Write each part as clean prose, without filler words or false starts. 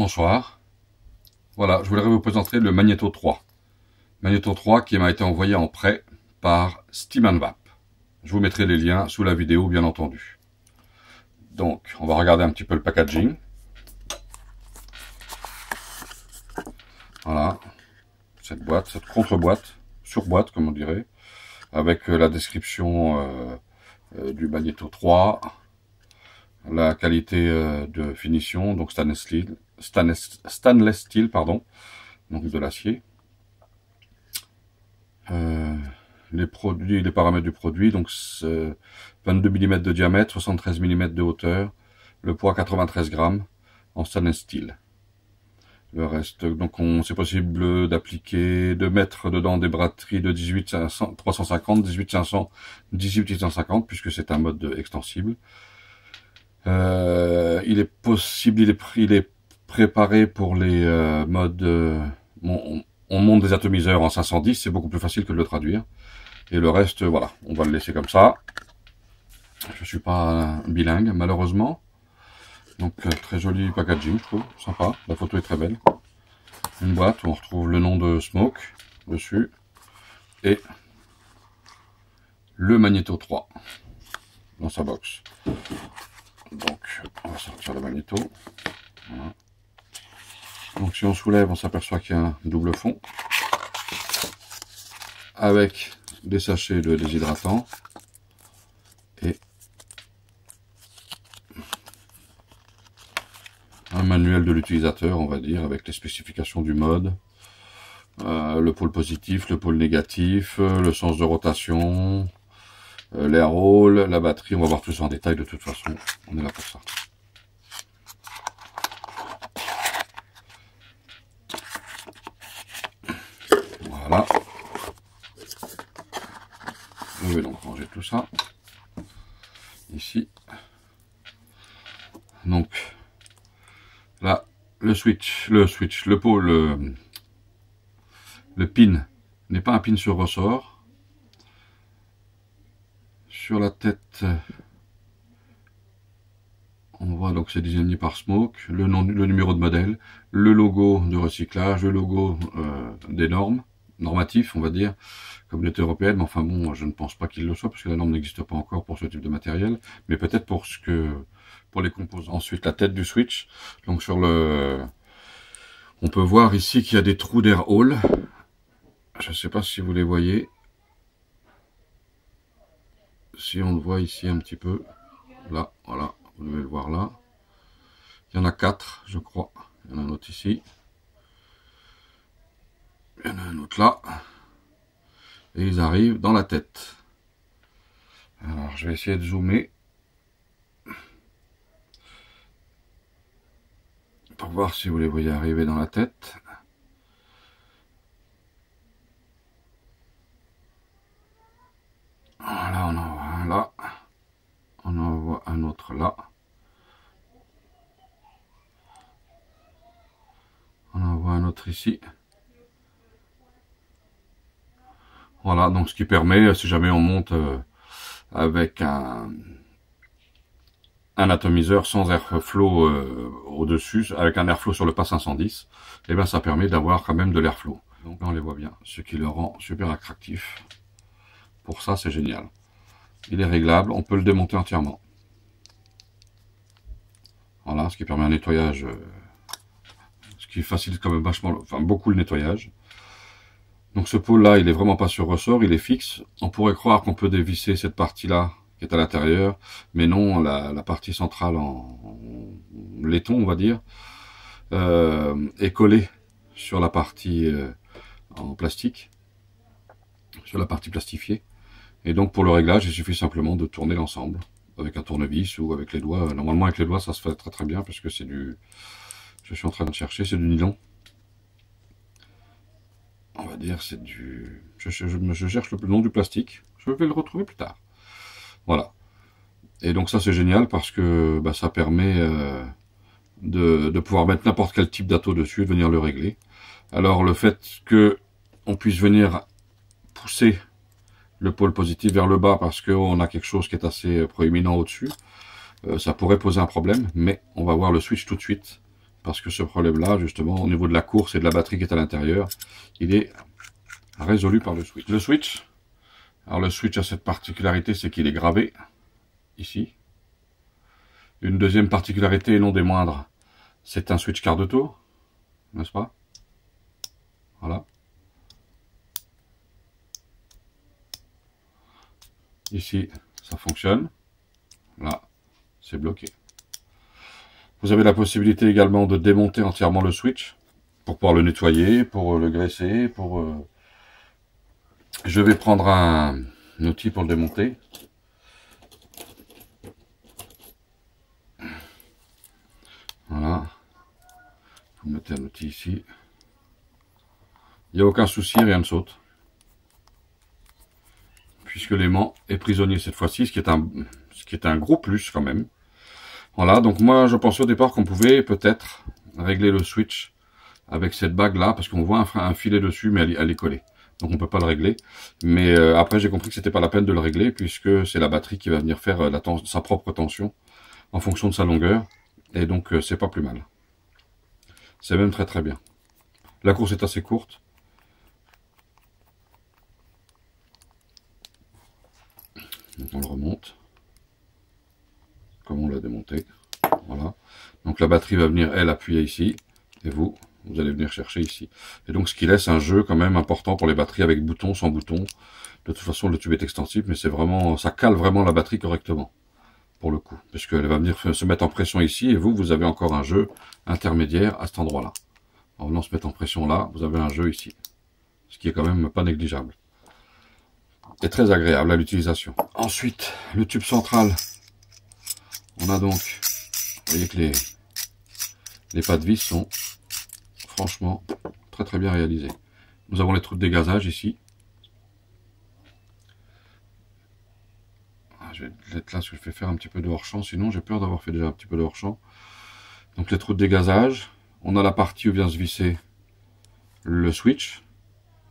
Bonsoir. Voilà, je voudrais vous présenter le Magneto 3. Magneto 3 qui m'a été envoyé en prêt par Steam & Vap. Je vous mettrai les liens sous la vidéo, bien entendu. Donc, on va regarder un petit peu le packaging. Voilà, cette boîte, cette contre-boîte, surboîte comme on dirait, avec la description du Magneto 3, la qualité de finition, donc stainless steel, pardon, donc de l'acier. Les produits, les paramètres du produit, donc 22 mm de diamètre, 73 mm de hauteur, le poids 93 grammes en stainless steel. Le reste, donc c'est possible d'appliquer, de mettre dedans des batteries de 350, 18500, 18850, puisque c'est un mode extensible. Il est possible, il est préparé pour les modes, on monte des atomiseurs en 510, c'est beaucoup plus facile que de le traduire. Et le reste, voilà, on va le laisser comme ça. Je suis pas bilingue, malheureusement. Donc très joli packaging, je trouve, sympa. La photo est très belle. Une boîte où on retrouve le nom de Smoke dessus. Et le Magneto 3 dans sa box. Donc on va sortir le Magneto. Voilà. Donc si on soulève, on s'aperçoit qu'il y a un double fond. Avec des sachets de déshydratant. Et un manuel de l'utilisateur, on va dire, avec les spécifications du mode, le pôle positif, le pôle négatif, le sens de rotation, l'air roll, la batterie. On va voir tout ça en détail de toute façon, on est là pour ça. Voilà. Je vais donc ranger tout ça ici. Donc là, le pôle, le pin n'est pas un pin sur ressort. Sur la tête, on voit donc c'est désigné par Smoke, le numéro de modèle, le logo de recyclage, le logo des normes, normatif, on va dire, communauté européenne, mais enfin bon, je ne pense pas qu'il le soit, parce que la norme n'existe pas encore pour ce type de matériel, mais peut-être pour les composants. Ensuite, la tête du switch, donc sur le... On peut voir ici qu'il y a des trous d'air hall, je ne sais pas si vous les voyez, si on le voit ici un petit peu, là, voilà, vous devez le voir là, il y en a 4, je crois, il y en a un autre ici, il y en a un autre là, et ils arrivent dans la tête. Alors je vais essayer de zoomer pour voir si vous les voyez arriver dans la tête. Voilà, on en voit un là, on en voit un autre là, on en voit un autre ici. Voilà, donc ce qui permet, si jamais on monte avec un atomiseur sans airflow au-dessus, avec un airflow sur le pas 510, et bien ça permet d'avoir quand même de l'airflow. Donc là on les voit bien, ce qui le rend super attractif. Pour ça c'est génial. Il est réglable, on peut le démonter entièrement. Voilà, ce qui permet un nettoyage, ce qui facilite quand même vachement, enfin beaucoup le nettoyage. Donc ce pôle là, il est vraiment pas sur ressort, il est fixe. On pourrait croire qu'on peut dévisser cette partie là qui est à l'intérieur, mais non, la partie centrale en laiton, on va dire, est collée sur la partie en plastique, sur la partie plastifiée. Et donc pour le réglage, il suffit simplement de tourner l'ensemble avec un tournevis ou avec les doigts. Normalement avec les doigts, ça se fait très très bien parce que c'est du, je suis en train de chercher, c'est du nylon. On va dire c'est du... Je cherche le nom du plastique. Je vais le retrouver plus tard. Voilà. Et donc ça c'est génial parce que bah, ça permet de pouvoir mettre n'importe quel type d'ato dessus et de venir le régler. Alors le fait que on puisse venir pousser le pôle positif vers le bas parce qu'on a quelque chose qui est assez proéminent au-dessus, ça pourrait poser un problème, mais on va voir le switch tout de suite parce que ce problème-là, justement, au niveau de la course et de la batterie qui est à l'intérieur, il est résolu par le switch. Le switch, alors le switch a cette particularité, c'est qu'il est gravé, ici. Une deuxième particularité, et non des moindres, c'est un switch quart de tour, n'est-ce pas? Voilà. Ici, ça fonctionne. Là, c'est bloqué. Vous avez la possibilité également de démonter entièrement le switch pour pouvoir le nettoyer, pour le graisser, pour... Je vais prendre un outil pour le démonter. Voilà. Vous mettez un outil ici. Il n'y a aucun souci, rien ne saute. Puisque l'aimant est prisonnier cette fois-ci, ce qui est un gros plus quand même. Voilà, donc moi je pensais au départ qu'on pouvait peut-être régler le switch avec cette bague là, parce qu'on voit un filet dessus, mais elle est collée. Donc on peut pas le régler. Mais après j'ai compris que c'était pas la peine de le régler, puisque c'est la batterie qui va venir faire sa propre tension en fonction de sa longueur. Et donc c'est pas plus mal. C'est même très très bien. La course est assez courte. Donc on le remonte. Comme on l'a démonté. Voilà. Donc la batterie va venir, elle, appuyer ici. Et vous allez venir chercher ici. Et donc ce qui laisse un jeu quand même important pour les batteries avec bouton, sans bouton. De toute façon, le tube est extensible, mais c'est vraiment, ça cale vraiment la batterie correctement. Pour le coup. Puisqu'elle va venir se mettre en pression ici. Et vous avez encore un jeu intermédiaire à cet endroit-là. En venant se mettre en pression là, vous avez un jeu ici. Ce qui est quand même pas négligeable. Et très agréable à l'utilisation. Ensuite, le tube central. On a donc, vous voyez que les pas de vis sont franchement très très bien réalisés. Nous avons les trous de dégazage ici. Je vais être là parce que je vais faire un petit peu de hors-champ, sinon j'ai peur d'avoir fait déjà un petit peu de hors-champ. Donc les trous de dégazage, on a la partie où vient se visser le switch.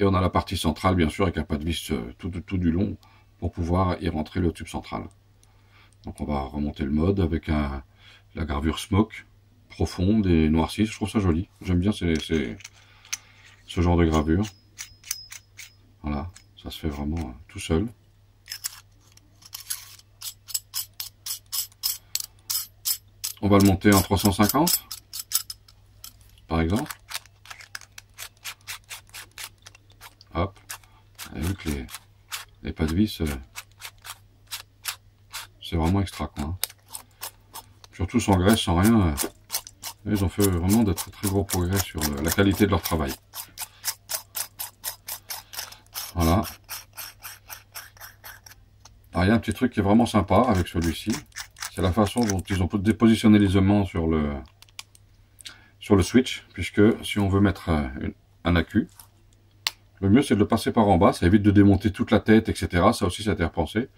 Et on a la partie centrale, bien sûr, avec un pas de vis tout du long pour pouvoir y rentrer le tube central. Donc on va remonter le mode avec la gravure smoke profonde et noircie. Je trouve ça joli. J'aime bien ce genre de gravure. Voilà, ça se fait vraiment tout seul. On va le monter en 350, par exemple. Hop. Vous avez vu que les pas de vis, c'est vraiment extra, quoi. Hein. Surtout sans graisse, sans rien. Ils ont fait vraiment de très très gros progrès sur la qualité de leur travail. Voilà. Alors, il y a un petit truc qui est vraiment sympa avec celui-ci. C'est la façon dont ils ont dépositionné les aimants sur le switch. Puisque si on veut mettre un accu, le mieux c'est de le passer par en bas. Ça évite de démonter toute la tête, etc. Ça aussi, ça a été repensé.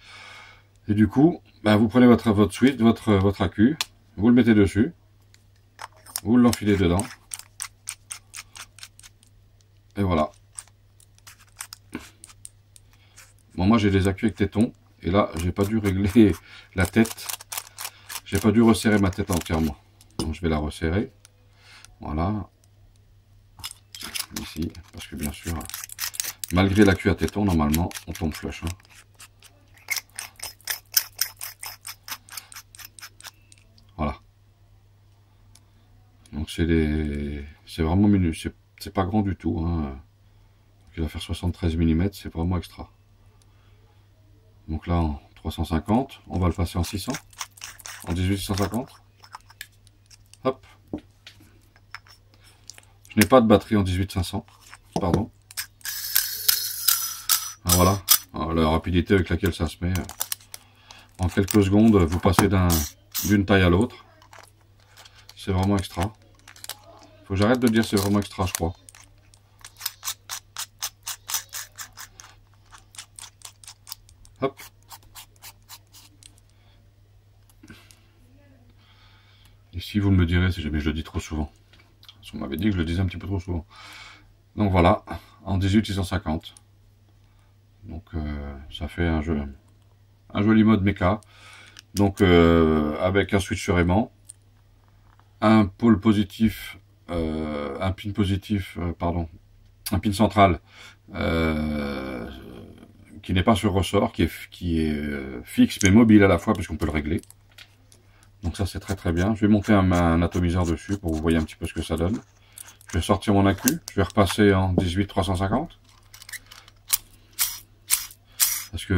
Et du coup, ben, vous prenez votre switch, votre accu, vous le mettez dessus. Vous l'enfilez dedans. Et voilà. Bon, moi j'ai des accus avec téton. Et là, j'ai pas dû régler la tête. J'ai pas dû resserrer ma tête entièrement. Donc je vais la resserrer. Voilà. Ici. Parce que bien sûr, malgré l'accu à téton, normalement, on tombe flush. Hein. Voilà. Donc c'est vraiment minuscule. C'est pas grand du tout. Hein. Il va faire 73 mm, c'est vraiment extra. Donc là en 350, on va le passer en 600, en 1850. Hop. Je n'ai pas de batterie en 18500, pardon. Ah, voilà, alors, la rapidité avec laquelle ça se met. En quelques secondes, vous passez d'une taille à l'autre. C'est vraiment extra. Faut que j'arrête de dire c'est vraiment extra, je crois. Hop. Ici, vous me direz si jamais je le dis trop souvent. Parce qu'on m'avait dit que je le disais un petit peu trop souvent. Donc voilà, en 18650. Donc ça fait un joli mode méca. Donc avec un switch sur aimant, un pôle positif, un pin positif, pardon, un pin central qui n'est pas sur ressort, qui est fixe mais mobile à la fois puisqu'on peut le régler. Donc ça c'est très très bien. Je vais monter un atomiseur dessus pour que vous voyez un petit peu ce que ça donne. Je vais sortir mon accu, je vais repasser en 18-350. Parce que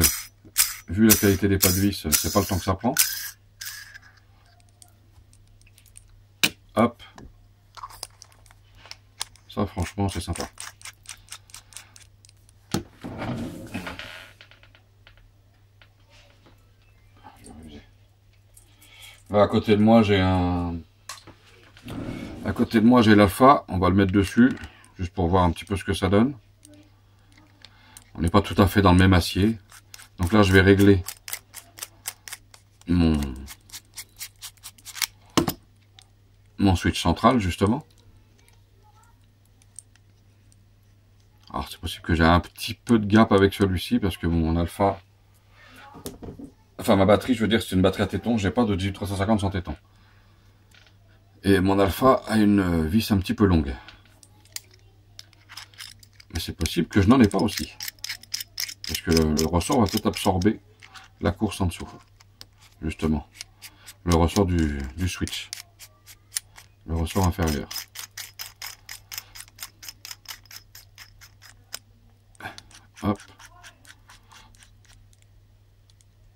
vu la qualité des pas de vis, c'est pas le temps que ça prend. Hop. Ça franchement c'est sympa. Là, à côté de moi j'ai l'alpha, on va le mettre dessus, juste pour voir un petit peu ce que ça donne. On n'est pas tout à fait dans le même acier. Donc là je vais régler mon switch central justement. Alors c'est possible que j'ai un petit peu de gap avec celui-ci parce que mon alpha, enfin ma batterie, je veux dire, c'est une batterie à téton, j'ai pas de 18350 sans téton. Et mon alpha a une vis un petit peu longue. Mais c'est possible que je n'en ai pas aussi. Parce que le ressort va peut-être absorber la course en dessous. Justement. Le ressort du switch. Le ressort inférieur. Hop.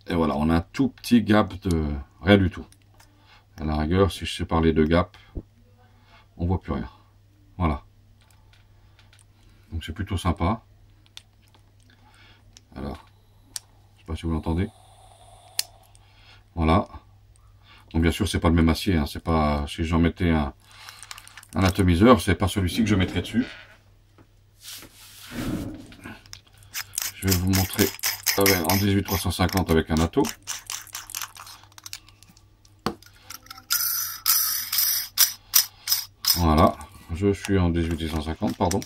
Et voilà, on a un tout petit gap de rien du tout. À la rigueur, si je sais parler de gap, on voit plus rien. Voilà. Donc c'est plutôt sympa. Alors, je sais pas si vous l'entendez. Voilà. Donc bien sûr, c'est pas le même acier. Hein. C'est pas, si j'en mettais un atomiseur, c'est pas celui-ci que je mettrais dessus. Je vais vous montrer en 18350 avec un ato. Voilà, je suis en 18650, pardon,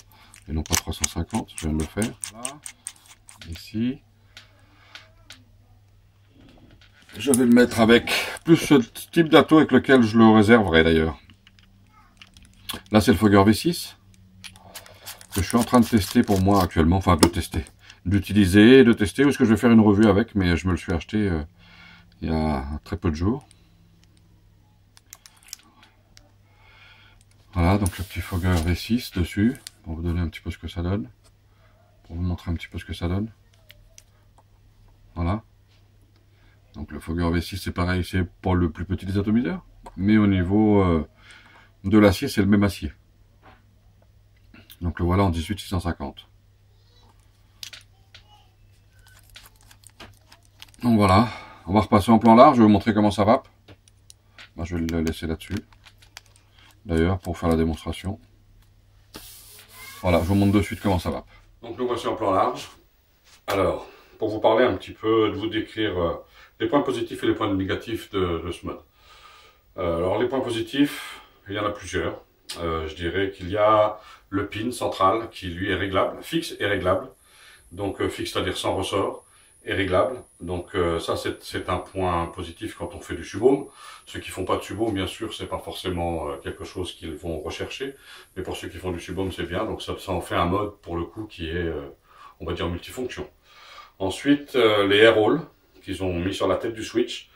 et non pas 350, je viens de le faire. Voilà. Ici. Je vais le mettre avec plus ce type d'ato avec lequel je le réserverai d'ailleurs. Là c'est le Fogger V6 que je suis en train de tester pour moi actuellement, enfin de tester, d'utiliser, de tester, ou est-ce que je vais faire une revue avec, mais je me le suis acheté il y a très peu de jours. Voilà, donc le petit Fogger V6 dessus, pour vous donner un petit peu ce que ça donne, pour vous montrer un petit peu ce que ça donne. Voilà. Donc le Fogger V6 c'est pareil, c'est pas le plus petit des atomiseurs, mais au niveau de l'acier c'est le même acier. Donc le voilà en 18650. Donc voilà, on va repasser en plan large, je vais vous montrer comment ça va. Moi je vais le laisser là-dessus. D'ailleurs pour faire la démonstration. Voilà, je vous montre de suite comment ça va. Donc nous voici en plan large. Alors, pour vous parler un petit peu, de vous décrire les points positifs et les points négatifs de ce mode. Alors les points positifs, il y en a plusieurs. Je dirais qu'il y a le pin central qui lui est réglable, fixe et réglable. Donc fixe c'est-à-dire sans ressort et réglable. Donc ça c'est un point positif quand on fait du subaume. Ceux qui font pas de subaume, bien sûr, c'est pas forcément quelque chose qu'ils vont rechercher. Mais pour ceux qui font du subaume, c'est bien. Donc ça en fait un mode pour le coup qui est, on va dire, multifonction. Ensuite, les air holes qu'ils ont mis sur la tête du switch.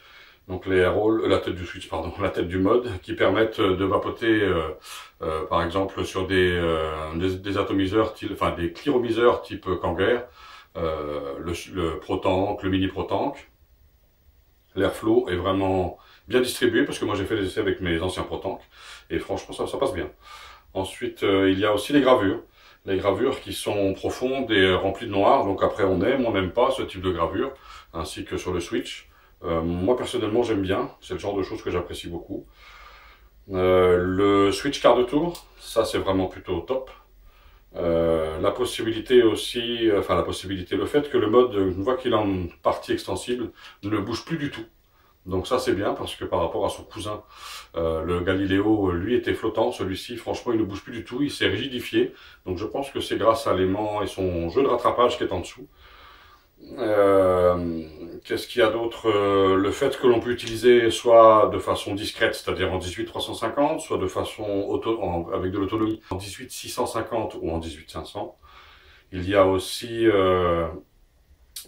Donc les air holes, la tête du switch, pardon, la tête du mode, qui permettent de vapoter, par exemple, sur des atomiseurs, enfin des clearomiseurs type Kanger, le ProTank, le mini ProTank. L'airflow est vraiment bien distribué parce que moi j'ai fait des essais avec mes anciens ProTank et franchement ça passe bien. Ensuite, il y a aussi les gravures. Les gravures qui sont profondes et remplies de noir. Donc après on aime, on n'aime pas ce type de gravure, ainsi que sur le switch. Moi personnellement j'aime bien, c'est le genre de choses que j'apprécie beaucoup. Le switch quart de tour, ça c'est vraiment plutôt top. La possibilité aussi, enfin la possibilité, le fait que le mode, une fois qu'il est en partie extensible, ne bouge plus du tout. Donc ça c'est bien parce que par rapport à son cousin, le Galileo, lui était flottant, celui-ci franchement il ne bouge plus du tout, il s'est rigidifié. Donc je pense que c'est grâce à l'aimant et son jeu de rattrapage qui est en dessous. Qu'est-ce qu'il y a d'autre? Le fait que l'on peut utiliser soit de façon discrète, c'est-à-dire en 18-350, soit de façon avec de l'autonomie en 18-650 ou en 18-500. Il y a aussi,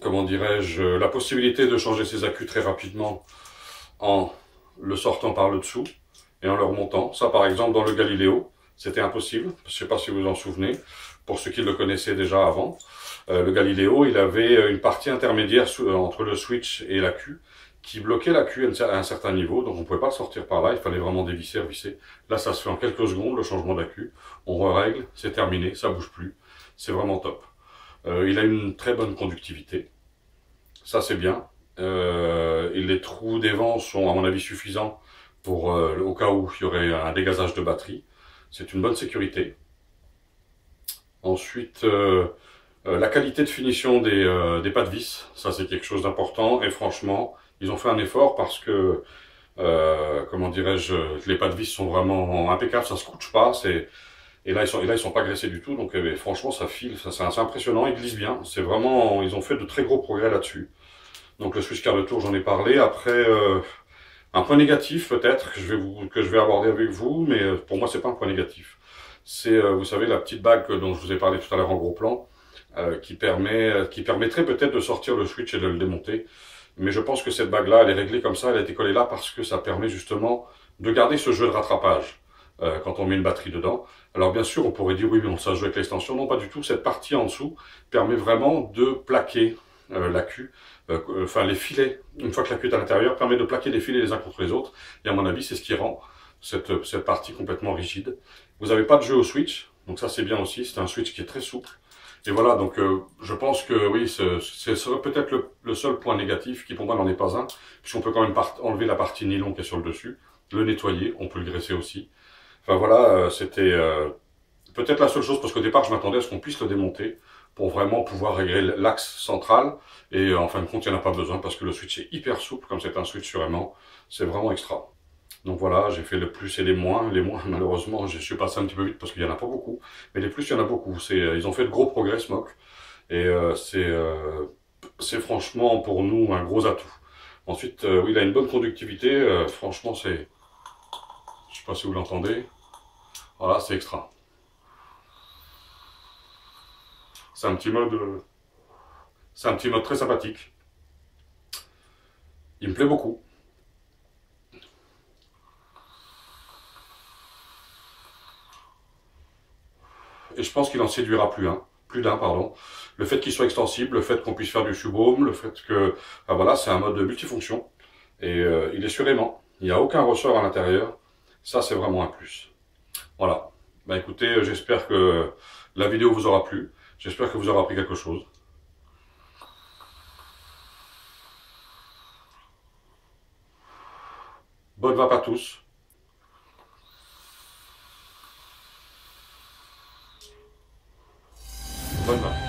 comment dirais-je, la possibilité de changer ses accus très rapidement en le sortant par le dessous et en le remontant. Ça, par exemple, dans le Galileo, c'était impossible. Je ne sais pas si vous vous en souvenez, pour ceux qui le connaissaient déjà avant. Le Galileo, il avait une partie intermédiaire entre le switch et l'accu qui bloquait l'accu à un certain niveau, donc on ne pouvait pas le sortir par là, il fallait vraiment dévisser, revisser. Là, ça se fait en quelques secondes, le changement d'accu. On règle, c'est terminé, ça bouge plus. C'est vraiment top. Il a une très bonne conductivité. Ça, c'est bien. Et les trous des vents sont, à mon avis, suffisants pour au cas où il y aurait un dégazage de batterie. C'est une bonne sécurité. Ensuite, la qualité de finition des pas de vis, ça c'est quelque chose d'important. Et franchement, ils ont fait un effort parce que, comment dirais-je, les pas de vis sont vraiment impeccables, ça se couche pas. Et là, ils sont pas graissés du tout. Donc, franchement, ça file, c'est impressionnant. Ils glissent bien. C'est vraiment, ils ont fait de très gros progrès là-dessus. Donc, le switch quart de tour, j'en ai parlé. Après, un point négatif peut-être que je vais aborder avec vous, mais pour moi, c'est pas un point négatif. C'est, vous savez, la petite bague dont je vous ai parlé tout à l'heure en gros plan, qui permettrait peut-être de sortir le switch et de le démonter. Mais je pense que cette bague-là, elle est réglée comme ça, elle a été collée là parce que ça permet justement de garder ce jeu de rattrapage quand on met une batterie dedans. Alors bien sûr, on pourrait dire oui, mais ça joue avec l'extension. Non, pas du tout. Cette partie en dessous permet vraiment de plaquer l'accu, enfin les filets, une fois que l'accu est à l'intérieur, permet de plaquer les filets les uns contre les autres. Et à mon avis, c'est ce qui rend cette partie complètement rigide. Vous n'avez pas de jeu au switch, donc ça c'est bien aussi. C'est un switch qui est très souple. Et voilà, donc je pense que oui, ce serait peut-être le seul point négatif, qui pour moi n'en est pas un, puisqu'on peut quand même enlever la partie nylon qui est sur le dessus, le nettoyer, on peut le graisser aussi. Enfin voilà, c'était peut-être la seule chose, parce qu'au départ je m'attendais à ce qu'on puisse le démonter, pour vraiment pouvoir régler l'axe central, et en fin de compte il n'y en a pas besoin, parce que le switch est hyper souple, comme c'est un switch sur aimant, c'est vraiment extra. Donc voilà, j'ai fait le plus et les moins. Les moins, malheureusement, je suis passé un petit peu vite parce qu'il n'y en a pas beaucoup. Mais les plus, il y en a beaucoup. Ils ont fait de gros progrès, Smok. Et c'est franchement pour nous un gros atout. Ensuite, oui, il a une bonne conductivité. Franchement, c'est... Je sais pas si vous l'entendez. Voilà, c'est extra. C'est un petit mode... c'est un petit mode très sympathique. Il me plaît beaucoup. Et je pense qu'il en séduira plus d'un, pardon. Le fait qu'il soit extensible, le fait qu'on puisse faire du subbaume, le fait que, enfin voilà, c'est un mode multifonction. Et il est sur aimant. Il n'y a aucun ressort à l'intérieur. Ça, c'est vraiment un plus. Voilà. Ben écoutez, j'espère que la vidéo vous aura plu. J'espère que vous aurez appris quelque chose. Bonne vape à tous. Bonne vape.